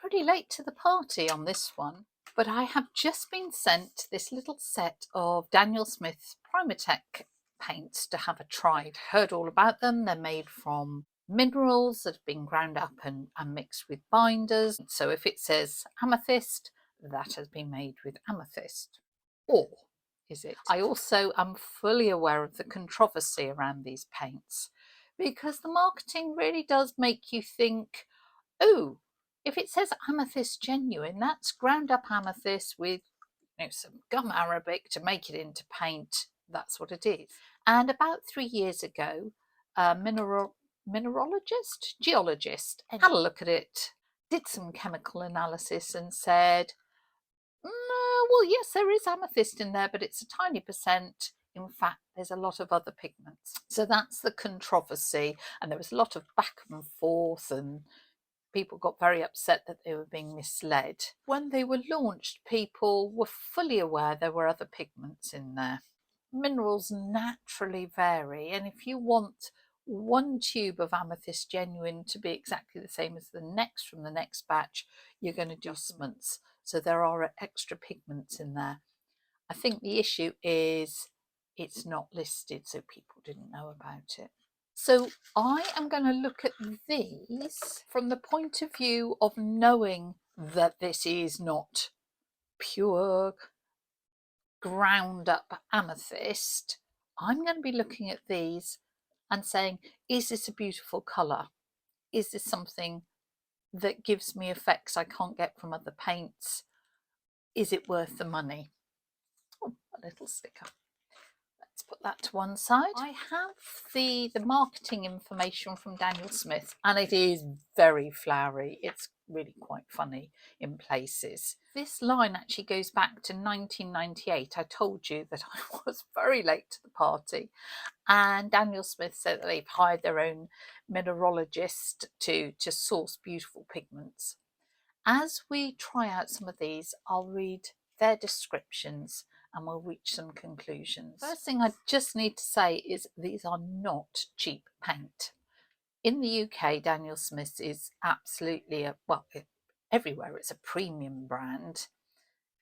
pretty late to the party on this one, but I have just been sent this little set of Daniel Smith's PrimaTek paints to have a try. I'd heard all about them. They're made from minerals that have been ground up and mixed with binders. So if it says amethyst, that has been made with amethyst. Or is it? I also am fully aware of the controversy around these paints, because the marketing really does make you think, oh, if it says amethyst genuine, that's ground up amethyst with some gum arabic to make it into paint. That's what it is. And about 3 years ago, a geologist, had a look at it, did some chemical analysis and said, well, yes, there is amethyst in there, but it's a tiny percent. In fact, there's a lot of other pigments. So that's the controversy. And there was a lot of back and forth, and people got very upset that they were being misled. When they were launched, people were fully aware there were other pigments in there. Minerals naturally vary, and if you want one tube of amethyst genuine to be exactly the same as the next from the next batch, you're going to do adjustments. So there are extra pigments in there. I think the issue is it's not listed, so people didn't know about it. So I am going to look at these from the point of view of knowing that this is not pure ground up amethyst. I'm going to be looking at these and saying, is this a beautiful colour? Is this something that gives me effects I can't get from other paints? Is it worth the money? Oh, a little sticker. Let's put that to one side. I have the marketing information from Daniel Smith, and it is very flowery. It's really quite funny in places. This line actually goes back to 1998. I told you that I was very late to the party, and Daniel Smith said that they've hired their own mineralogist to source beautiful pigments. As we try out some of these, I'll read their descriptions and we'll reach some conclusions. First thing I just need to say is these are not cheap paint. In the UK, Daniel Smith is absolutely everywhere it's a premium brand.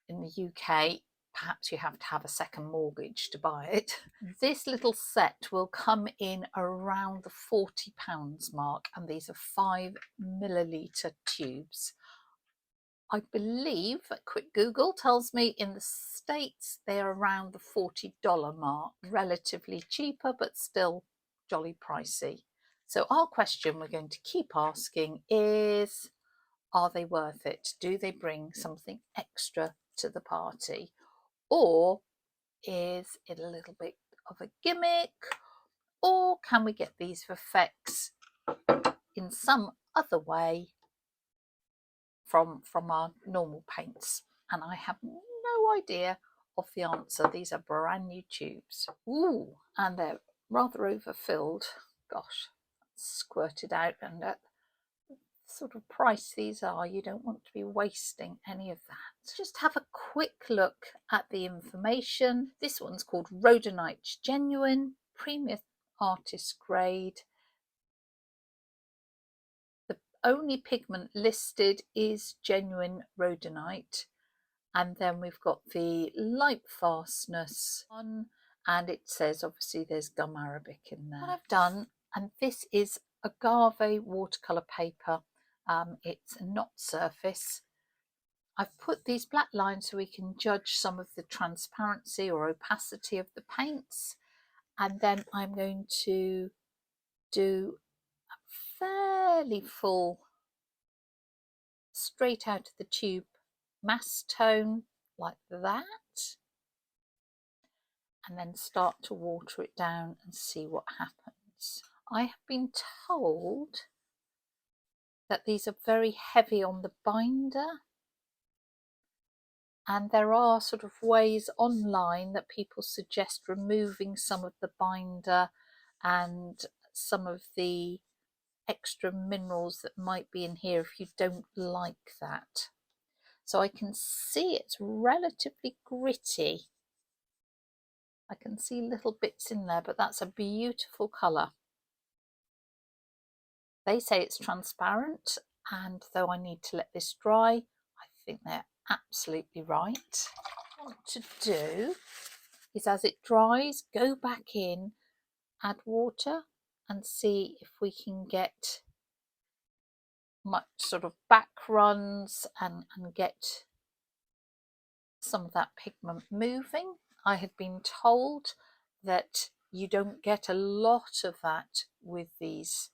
In the UK, perhaps you have to have a second mortgage to buy it. This little set will come in around the £40 mark, and these are 5 milliliter tubes. I believe a quick Google tells me in the States they're around the $40 mark. Relatively cheaper, but still jolly pricey. So our question we're going to keep asking is, are they worth it? Do they bring something extra to the party? Or is it a little bit of a gimmick? Or can we get these effects in some other way from our normal paints? And I have no idea of the answer. These are brand new tubes. Ooh, and they're rather overfilled. Gosh, squirted out, and at the sort of price these are, you don't want to be wasting any of that. Just have a quick look at the information. This one's called Rhodonite Genuine, Premium Artist Grade. Only pigment listed is genuine rhodonite, and then we've got the light fastness on, and it says obviously there's gum arabic in there. What I've done, and this is agave watercolour paper, it's a knot surface. I've put these black lines so we can judge some of the transparency or opacity of the paints, and then I'm going to do fairly full straight out of the tube mass tone like that, and then start to water it down and see what happens. I have been told that these are very heavy on the binder, and there are sort of ways online that people suggest removing some of the binder and some of the extra minerals that might be in here if you don't like that. So I can see it's relatively gritty. I can see little bits in there, but that's a beautiful colour. They say it's transparent. and though I need to let this dry, I think they're absolutely right. What I want to do is, as it dries, go back in, add water and see if we can get much sort of back runs and get some of that pigment moving. I had been told that you don't get a lot of that with these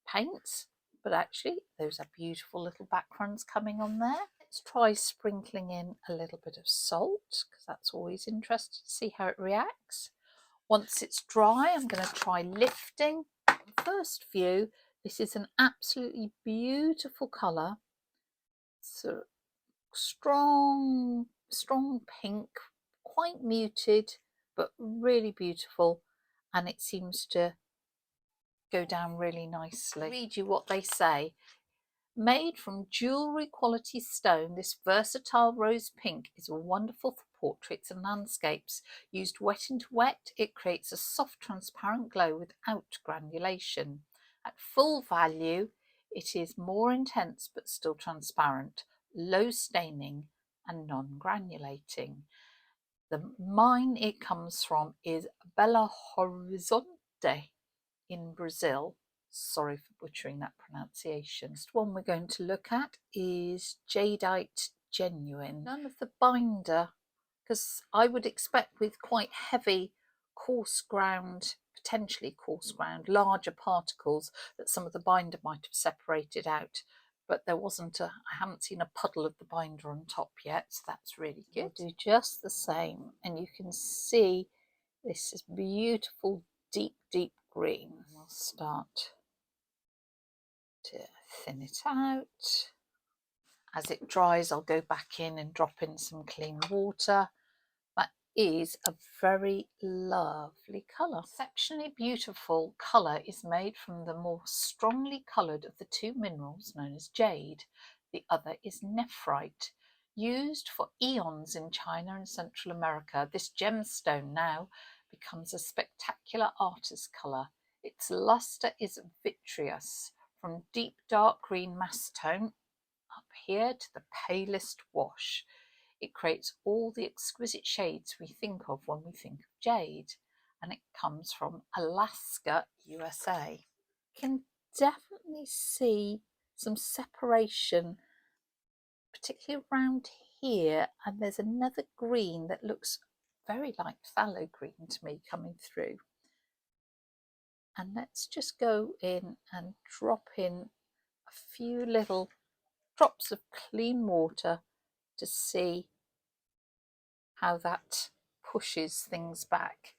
paints, but actually those are beautiful little back runs coming on there. Let's try sprinkling in a little bit of salt, because that's always interesting to see how it reacts. Once it's dry, I'm going to try lifting. First view, this is an absolutely beautiful colour. So strong pink, quite muted, but really beautiful, and it seems to go down really nicely. I'll read you what they say. Made from jewellery quality stone, this versatile rose pink is wonderful for portraits and landscapes. Used wet into wet, it creates a soft transparent glow without granulation. At full value, it is more intense but still transparent, low staining and non-granulating. The mine it comes from is Belo Horizonte in Brazil. Sorry for butchering that pronunciation. Next one we're going to look at is Jadeite Genuine. None of the binder, because I would expect with quite heavy, coarse ground, potentially coarse ground, larger particles, that some of the binder might have separated out. But there wasn't I haven't seen a puddle of the binder on top yet, so that's really good. We'll do just the same, and you can see this is beautiful, deep green. We'll start to thin it out. As it dries, I'll go back in and drop in some clean water. That is a very lovely colour. Exceptionally beautiful colour is made from the more strongly coloured of the two minerals known as jade. The other is nephrite. Used for eons in China and Central America, this gemstone now becomes a spectacular artist's colour. Its lustre is vitreous, from deep dark green mass tone up here to the palest wash. It creates all the exquisite shades we think of when we think of jade, and it comes from Alaska, USA. You can definitely see some separation, particularly around here, and there's another green that looks very like phthalo green to me coming through. And let's just go in and drop in a few little drops of clean water to see how that pushes things back.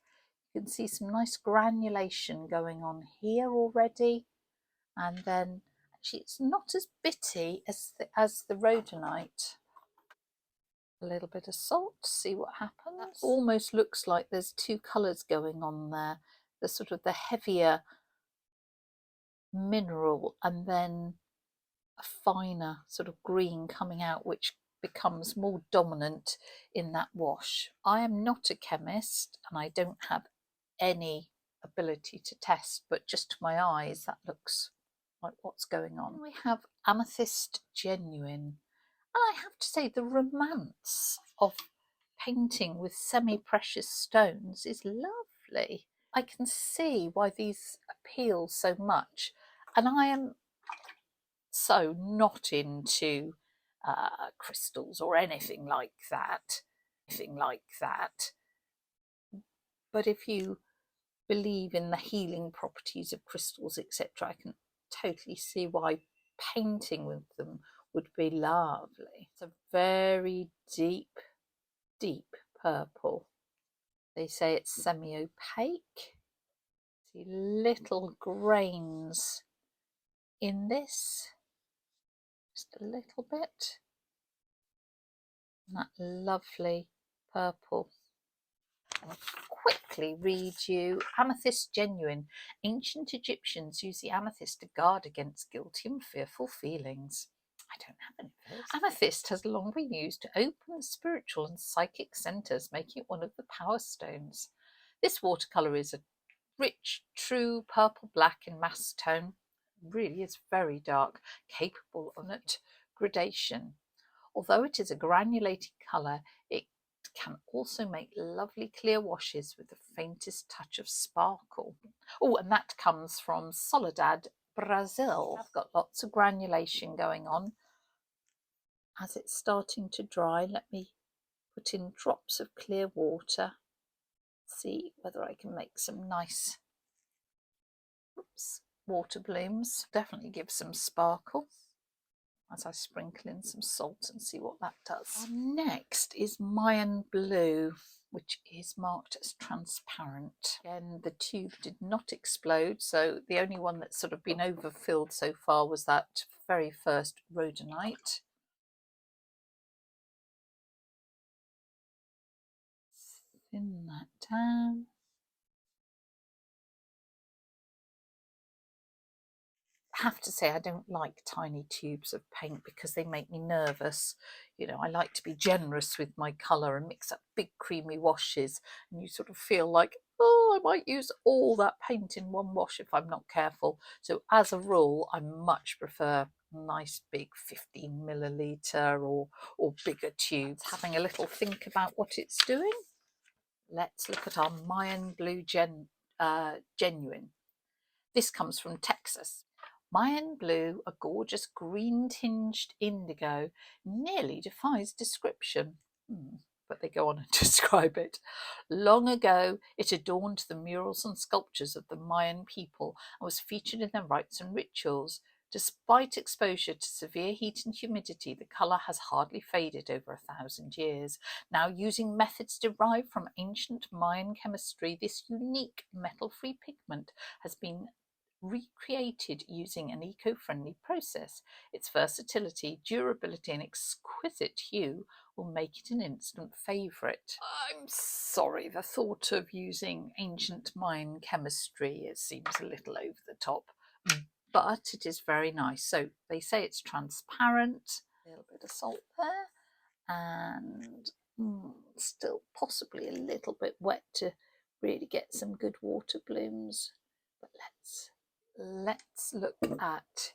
You can see some nice granulation going on here already, and then actually it's not as bitty as the rhodonite. A little bit of salt to see what happens. That almost looks like there's two colours going on there. The sort of the heavier mineral and then a finer sort of green coming out, which becomes more dominant in that wash. I am not a chemist and I don't have any ability to test, but just to my eyes that looks like what's going on. We have Amethyst Genuine, and I have to say the romance of painting with semi-precious stones is lovely. I can see why these appeal so much, and I am so not into crystals or anything like that. But if you believe in the healing properties of crystals, etc., I can totally see why painting with them would be lovely. It's a very deep purple. They say it's semi-opaque. See little grains in this, just a little bit. And that lovely purple. I'll quickly read you Amethyst Genuine. Ancient Egyptians used the amethyst to guard against guilty and fearful feelings. I don't have any of those. Amethyst has long been used to open the spiritual and psychic centres, making it one of the power stones. This watercolour is a rich, true purple black in mass tone, really is very dark, capable of gradation. Although it is a granulated colour, it can also make lovely clear washes with the faintest touch of sparkle. Oh, and that comes from Soledad, Brazil. I've got lots of granulation going on. As it's starting to dry, let me put in drops of clear water. See whether I can make some nice water blooms. Definitely give some sparkle as I sprinkle in some salt and see what that does. Next is Mayan blue, which is marked as transparent. Again, the tube did not explode, so the only one that's sort of been overfilled so far was that very first Rhodonite. Thin that down. I have to say I don't like tiny tubes of paint because they make me nervous. You know, I like to be generous with my colour and mix up big creamy washes, and you sort of feel like, oh, I might use all that paint in one wash if I'm not careful. So as a rule, I much prefer nice big 15 milliliter or bigger tubes. Having a little think about what it's doing. Let's look at our Mayan blue genuine. This comes from Texas. Mayan blue, a gorgeous green-tinged indigo, nearly defies description. But they go on and describe it. Long ago, it adorned the murals and sculptures of the Mayan people and was featured in their rites and rituals. Despite exposure to severe heat and humidity, the colour has hardly faded over 1,000 years. Now, using methods derived from ancient Mayan chemistry, this unique metal-free pigment has been recreated using an eco-friendly process. Its versatility, durability and exquisite hue will make it an instant favourite. I'm sorry, the thought of using ancient Mayan chemistry, it seems a little over the top, but it is very nice. So they say it's transparent, a little bit of salt there, and still possibly a little bit wet to really get some good water blooms. But let's look at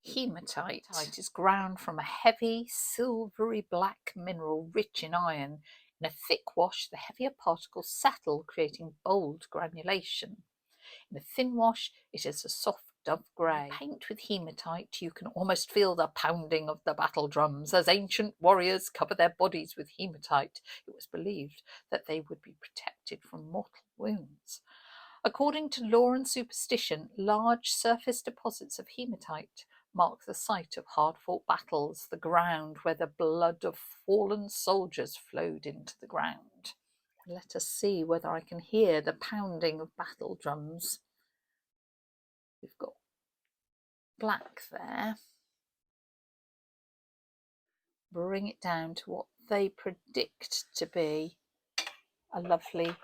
Hematite. It is ground from a heavy silvery black mineral rich in iron. In a thick wash, the heavier particles settle, creating bold granulation. In a thin wash, it is a soft dove grey. Paint with hematite, you can almost feel the pounding of the battle drums. As ancient warriors cover their bodies with hematite, it was believed that they would be protected from mortal wounds. According to lore and superstition, large surface deposits of hematite mark the site of hard-fought battles, the ground where the blood of fallen soldiers flowed into the ground. Let us see whether I can hear the pounding of battle drums. We've got black there. Bring it down to what they predict to be a lovely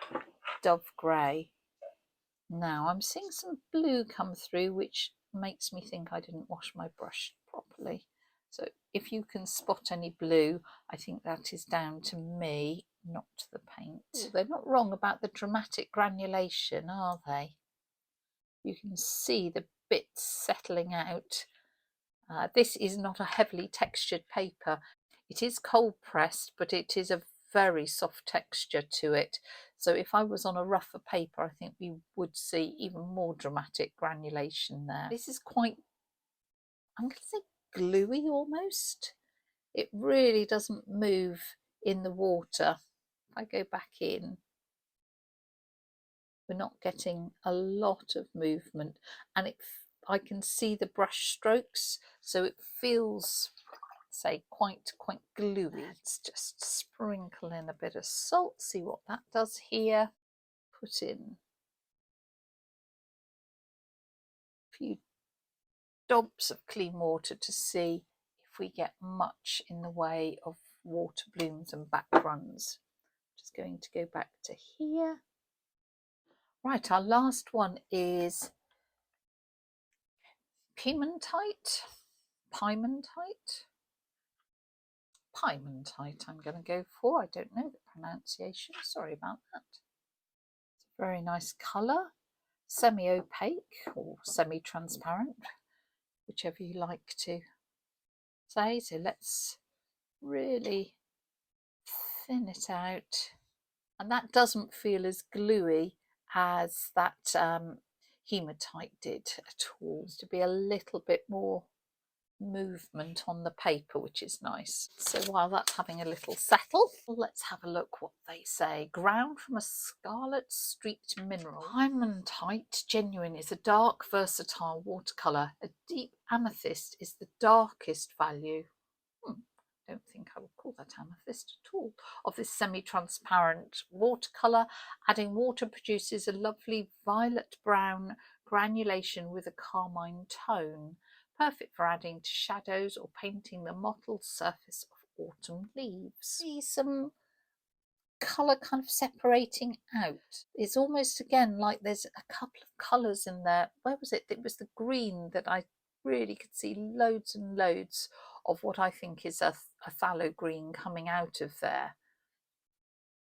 dove grey. Now I'm seeing some blue come through, which makes me think I didn't wash my brush properly. So if you can spot any blue, I think that is down to me, not the paint. Ooh, they're not wrong about the dramatic granulation, are they? You can see the bits settling out. This is not a heavily textured paper. It is cold pressed, but it is a very soft texture to it. So if I was on a rougher paper, I think we would see even more dramatic granulation there. This is quite, I'm going to say gluey almost. It really doesn't move in the water. If I go back in, we're not getting a lot of movement, and I can see the brush strokes, so it feels, say, quite gluey. Let's just sprinkle in a bit of salt, see what that does here. Put in a few dobs of clean water to see if we get much in the way of water blooms and backgrounds. Just going to go back to here. Right, our last one is Piemontite. Piemontite I'm going to go for. I don't know the pronunciation, sorry about that. It's a very nice colour. semi-opaque or semi-transparent, whichever you like to say. So let's really thin it out, and that doesn't feel as gluey as that hematite did at all. To be a little bit more movement on the paper, which is nice. So while that's having a little settle, let's have a look what they say. Ground from a scarlet streaked mineral. Piemontite genuine is a dark versatile watercolour. A deep amethyst is the darkest value. I don't think I would call that amethyst at all. Of this semi-transparent watercolour, adding water produces a lovely violet brown granulation with a carmine tone, perfect for adding to shadows or painting the mottled surface of autumn leaves. See some colour kind of separating out. It's almost again like there's a couple of colours in there. Where was it? It was the green that I really could see loads and loads of what I think is a phthalo green coming out of there.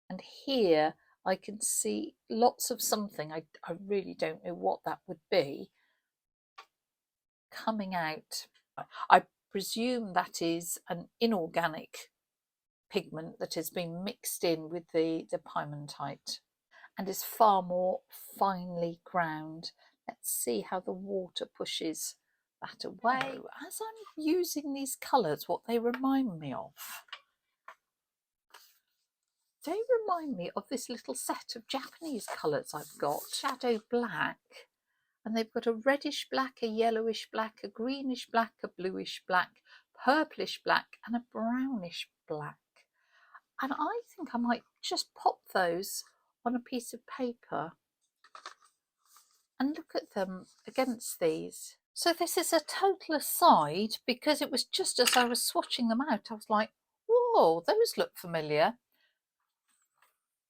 And here I can see lots of something, I really don't know what that would be, coming out. I presume that is an inorganic pigment that has been mixed in with the piemontite and is far more finely ground. Let's see how the water pushes that away. As I'm using these colours, what they remind me of, they remind me of this little set of Japanese colours I've got. Shadow black, and they've got a reddish black, a yellowish black, a greenish black, a bluish black, purplish black, and a brownish black. And I think I might just pop those on a piece of paper and look at them against these. So this is a total aside, because it was just as I was swatching them out, I was like, whoa, those look familiar.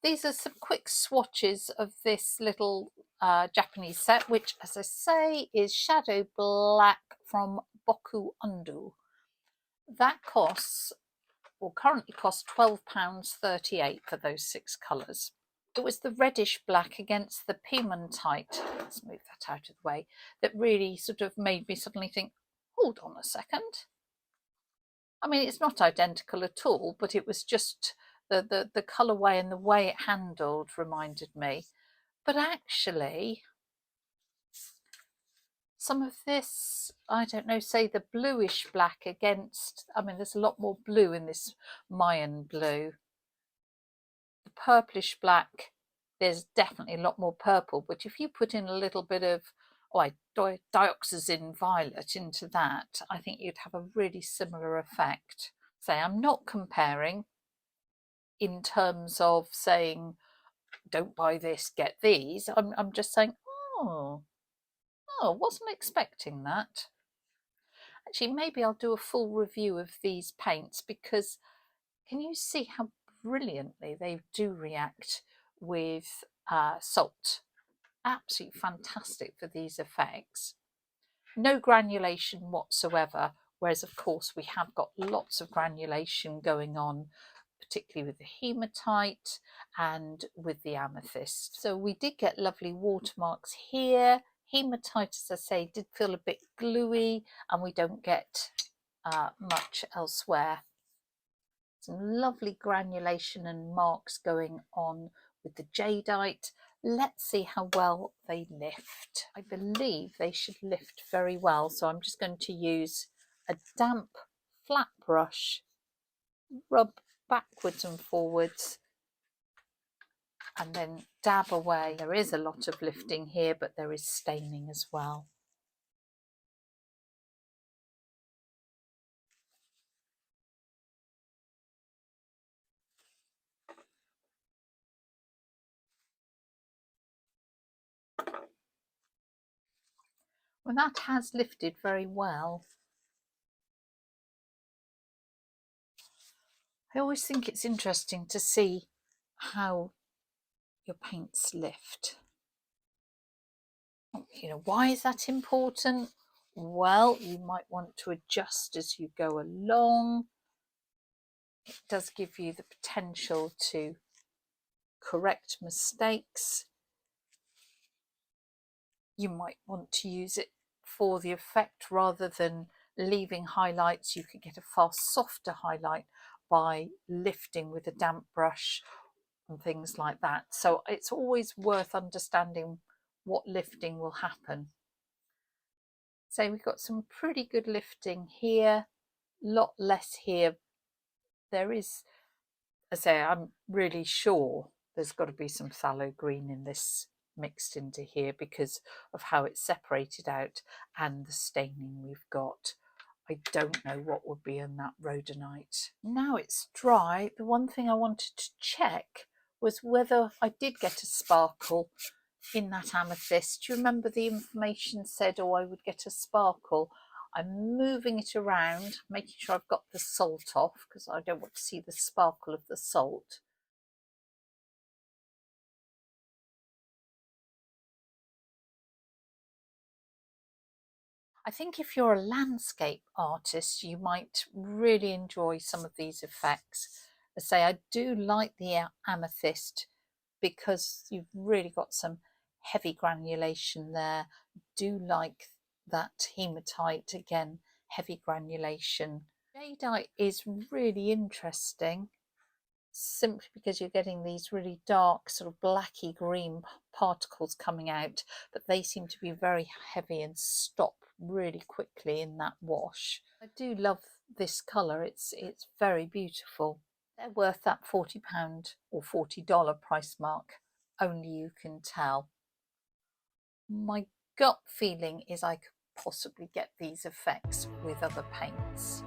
These are some quick swatches of this little Japanese set, which, as I say, is Shadow Black from Boku Undo. That costs, or currently costs, £12.38 for those 6 colours. It was the reddish black against the Piemontite, let's move that out of the way, that really sort of made me suddenly think, hold on a second. I mean, it's not identical at all, but it was just the colourway and the way it handled reminded me. But actually, some of this, I don't know, say the bluish black against, I mean, there's a lot more blue in this Mayan blue. The purplish black, there's definitely a lot more purple, but if you put in a little bit of dioxazine violet into that, I think you'd have a really similar effect. Say, I'm not comparing in terms of saying, don't buy this, get these. I'm just saying, oh, wasn't expecting that. Actually, maybe I'll do a full review of these paints, because can you see how brilliantly they do react with salt? Absolutely fantastic for these effects. No granulation whatsoever, whereas of course we have got lots of granulation going on, particularly with the hematite and with the amethyst. So we did get lovely watermarks here. Hematite, as I say, did feel a bit gluey, and we don't get much elsewhere. Some lovely granulation and marks going on with the jadeite. Let's see how well they lift. I believe they should lift very well, so I'm just going to use a damp flat brush, rub backwards and forwards, and then dab away. There is a lot of lifting here, but there is staining as well. Well, that has lifted very well. I always think it's interesting to see how your paints lift. You know, why is that important? Well, you might want to adjust as you go along. It does give you the potential to correct mistakes. you might want to use it for the effect rather than leaving highlights. You could get a far softer highlight by lifting with a damp brush and things like that. So it's always worth understanding what lifting will happen. So we've got some pretty good lifting here, a lot less here. There is, I say, I'm really sure there's got to be some phthalo green in this mixed into here because of how it's separated out and the staining we've got. I don't know what would be in that rhodonite. Now it's dry, the one thing I wanted to check was whether I did get a sparkle in that amethyst. Do you remember the information said, oh, I would get a sparkle? I'm moving it around, making sure I've got the salt off because I don't want to see the sparkle of the salt. I think if you're a landscape artist, you might really enjoy some of these effects. I say I do like the amethyst because you've really got some heavy granulation there. Do like that hematite, again, heavy granulation. Jadeite is really interesting simply because you're getting these really dark sort of blacky green particles coming out, but they seem to be very heavy and stop really quickly in that wash. I do love this colour, it's very beautiful. They're worth that £40 or $40 price mark, only you can tell. My gut feeling is I could possibly get these effects with other paints.